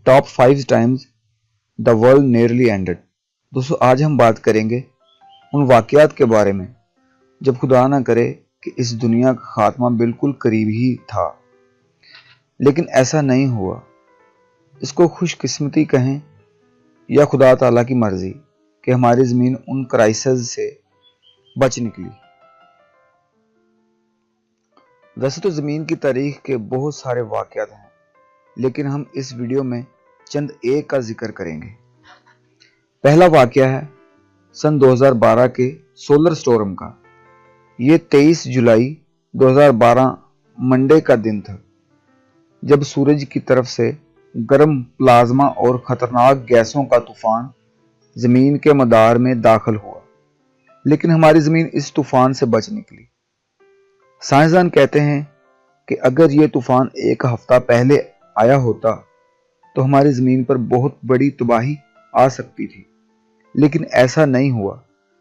Top 5 times the world nearly ended. दोस्तों आज हम बात करेंगे उन वाकयात के बारे में जब खुदा ना करे कि इस दुनिया का खात्मा बिल्कुल करीब ही था, लेकिन ऐसा नहीं हुआ। इसको खुशकिस्मती कहें या खुदा ताला की मर्जी कि हमारी ज़मीन उन क्राइसिस से बच निकली। वैसे तो ज़मीन की तारीख के बहुत सारे वाकयात हैं, लेकिन हम इस वीडियो में चंद एक का जिक्र करेंगे। पहला वाकया है सन 2012 के सोलर स्टॉर्म का। ये 23 जुलाई 2012 मंडे का दिन था, जब सूरज की तरफ से गर्म प्लाज्मा और खतरनाक गैसों का तूफान जमीन के मदार में दाखिल हुआ, लेकिन हमारी जमीन इस तूफान से बच निकली। साइंसदान कहते हैं कि अगर ये तूफान एक हफ्ता पहले आया होता तो हमारी जमीन पर बहुत बड़ी तबाही आ सकती थी, लेकिन ऐसा नहीं हुआ।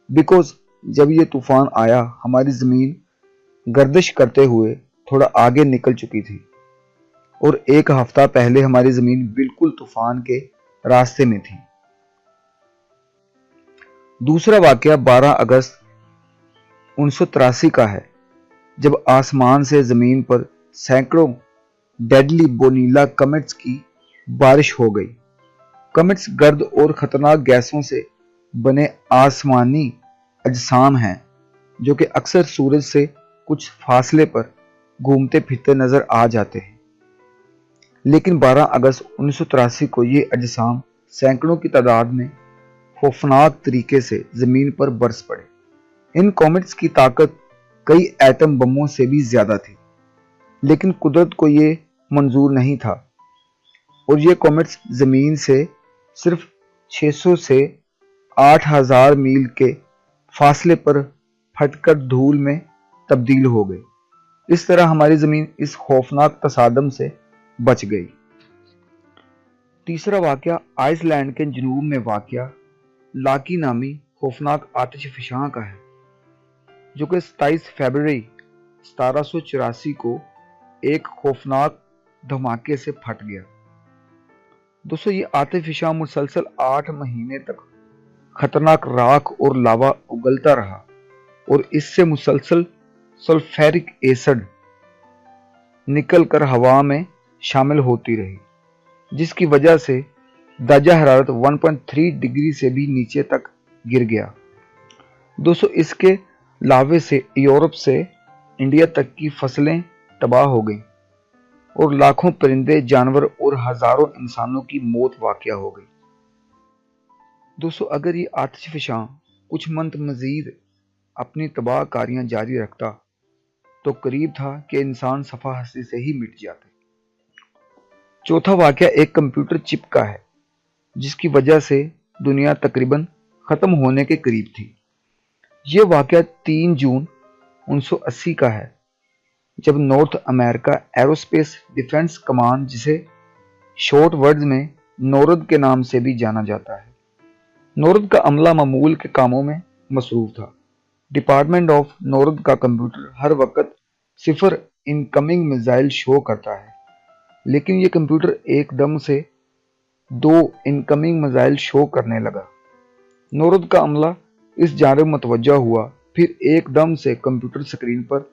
बिकॉज जब ये तूफान आया, हमारी जमीन गर्दिश करते हुए थोड़ा आगे निकल चुकी थी और एक हफ्ता पहले हमारी जमीन बिल्कुल तूफान के रास्ते में थी। दूसरा वाकया 12 अगस्त 1983 का है, जब आसमान से जमीन पर सैकड़ों डेडली बोनीला कमेट्स की बारिश हो गई। कमेट्स गर्द और खतरनाक गैसों से बने आसमानी अजसाम हैं जो कि अक्सर सूरज से कुछ फासले पर घूमते फिरते नजर आ जाते हैं, लेकिन 12 अगस्त 1983 को ये अजसाम सैकड़ों की तादाद में खौफनाक तरीके से जमीन पर बरस पड़े। इन कॉमेट्स की ताकत कई एटम बमों से भी ज्यादा थी, लेकिन कुदरत को ये मंजूर नहीं था और ये कॉमेट्स जमीन से सिर्फ 600 से 8000 मील के फासले पर फटकर धूल में तब्दील हो गई। इस तरह हमारी जमीन इस खौफनाक तसादम से बच गई। तीसरा वाकया आइसलैंड के जनूब में वाकया लाकी नामी खौफनाक आतिशफशां का है, जो कि 27 फरवरी 1784 को एक खौफनाक धमाके से फट गया। दोस्तों ये आतिशफशां मुसलसल 8 महीने तक खतरनाक राख और लावा उगलता रहा और इससे मुसलसल सल्फ्यूरिक एसिड निकल कर हवा में शामिल होती रही, जिसकी वजह से दर्जा हरारत 1.3 डिग्री से भी नीचे तक गिर गया। दोस्तों इसके लावे से यूरोप से इंडिया तक की फसलें तबाह हो गईं और लाखों परिंदे, जानवर और हजारों इंसानों की मौत वाकया हो गई। दोस्तों अगर ये आतिशफशां कुछ मंथ मजीद अपनी तबाहकारियां जारी रखता तो करीब था कि इंसान सफा हस्ती से ही मिट जाते। चौथा वाकया एक कंप्यूटर चिप का है, जिसकी वजह से दुनिया तकरीबन खत्म होने के करीब थी। ये वाकया 3 जून 1980 का है, जब north America aerospace defence command, जिसे शॉर्ट वर्ड्स में नॉर्द के नाम से भी जाना जाता है, नॉर्द का अमला मामूल के कामों में मसरूफ था। डिपार्टमेंट ऑफ नॉर्द का कंप्यूटर हर वक्त 0 इनकमिंग मिसाइल शो करता है, लेकिन ये कंप्यूटर एकदम से 2 इनकमिंग मिसाइल शो करने लगा। नॉर्द का अमला इस जानब मुतवज्जा हुआ, फिर एकदम से कंप्यूटर स्क्रीन पर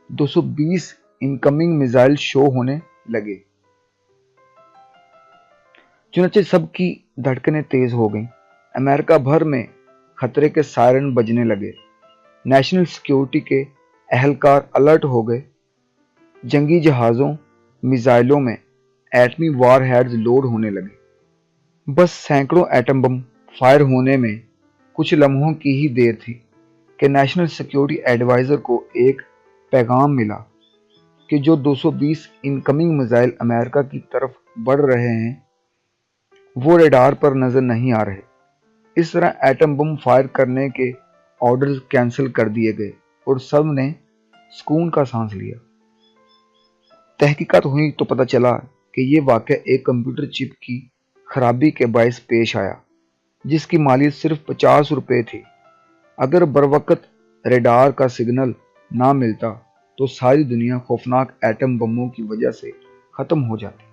220 इनकमिंग मिसाइल शो होने लगे। चुनाचे सबकी धड़कनें तेज हो गईं। अमेरिका भर में खतरे के सायरन बजने लगे। नेशनल सिक्योरिटी के अहलकार अलर्ट हो गए। जंगी जहाज़ों, मिसाइलों में एटमी वार हेड्स लोड होने लगे। बस सैकड़ों एटम बम फायर होने में कुछ लम्हों की ही देर थी कि नेशनल सिक्योरिटी एडवाइजर को एक पैगाम मिला कि जो 220 इनकमिंग मिसाइल अमेरिका की तरफ बढ़ रहे हैं वो रेडार पर नजर नहीं आ रहे। इस तरह एटम बम फायर करने के ऑर्डर्स कैंसिल कर दिए गए और सब ने सुकून का सांस लिया। तहकीकात हुई तो पता चला कि ये वाकया एक कंप्यूटर चिप की खराबी के बायस पेश आया, जिसकी मालियत सिर्फ 50 रुपए थी। अगर बरवकत रेडार का सिग्नल ना मिलता तो सारी दुनिया खौफनाक एटम बमों की वजह से खत्म हो जाती।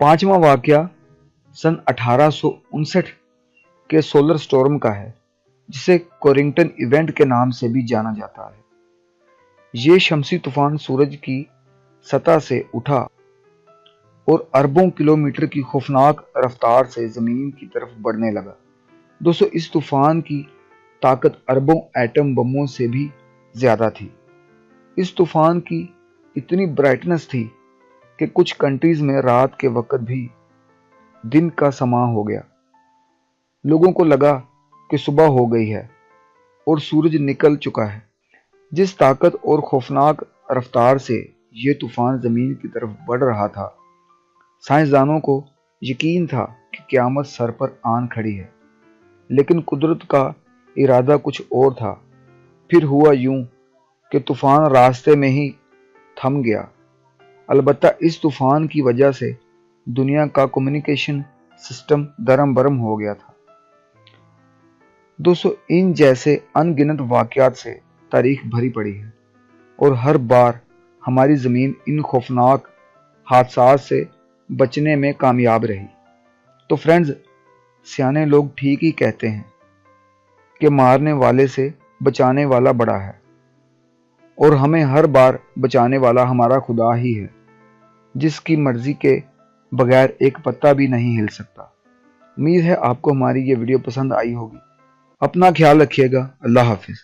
पांचवा वाकया सन 1859 के सोलर स्टॉर्म का है, जिसे कोरिंगटन इवेंट के नाम से भी जाना जाता है। ये शमसी तूफान सूरज की सतह से उठा और अरबों किलोमीटर की खौफनाक रफ्तार से जमीन की तरफ बढ़ने लगा। दोस्तों, इस तूफान की ताकत अरबों एटम बमों से भी ज्यादा थी। इस तूफान की इतनी ब्राइटनेस थी कि कुछ कंट्रीज में रात के वक्त भी दिन का समा हो गया। लोगों को लगा कि सुबह हो गई है और सूरज निकल चुका है। जिस ताकत और खौफनाक रफ्तार से ये तूफान जमीन की तरफ बढ़ रहा था, साइंसदानों को यकीन था कि क़यामत सर पर आन खड़ी है। लेकिन कुदरत का इरादा कुछ और था। फिर हुआ यूं कि तूफान रास्ते में ही थम गया। अलबत्ता इस तूफान की वजह से दुनिया का कम्युनिकेशन सिस्टम दरम बरम हो गया था। दोस्तों, इन जैसे अनगिनत वाकयात से तारीख भरी पड़ी है और हर बार हमारी ज़मीन इन खौफनाक हादसात से बचने में कामयाब रही। तो फ्रेंड्स, सियाने लोग ठीक ही कहते हैं कि मारने वाले से बचाने वाला बड़ा है, और हमें हर बार बचाने वाला हमारा खुदा ही है, जिसकी मर्जी के बगैर एक पत्ता भी नहीं हिल सकता। उम्मीद है आपको हमारी ये वीडियो पसंद आई होगी। अपना ख्याल रखिएगा। अल्लाह हाफिज।